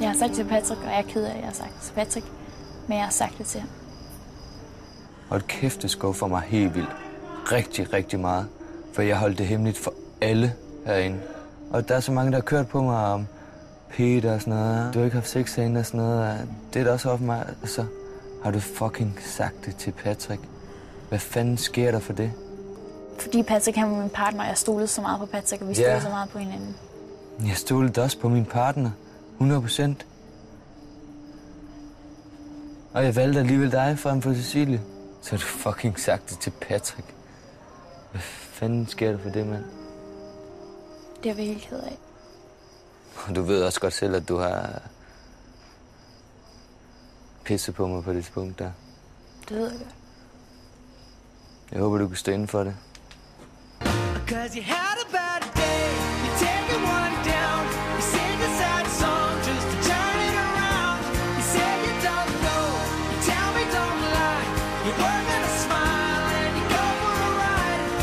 Jeg har sagt til Patrick, og jeg er ked af, at jeg har sagt det til Patrick, men jeg har sagt det til ham. Hold kæft, det skuffer mig helt vildt. Rigtig, rigtig meget. For jeg holdt det hemmeligt for alle herinde. Og der er så mange, der har kørt på mig om Peter og sådan noget. Du har ikke haft sex herinde og sådan noget. Det er da også op mig. Og så har du fucking sagt det til Patrick. Hvad fanden sker der for det? Fordi Patrick han var min partner, og jeg stolede så meget på Patrick, og vi stolede så meget på hinanden. Jeg stolede også på min partner. 100%. Og jeg valgte alligevel dig frem for Cecilie. Så har du fucking sagt det til Patrick. Hvad fanden sker der for det, mand? Det er vi helt ked af. Og du ved også godt selv, at du har pisset på mig på det punkt der. Det ved jeg godt. Jeg håber, du kan stå inden for det. You work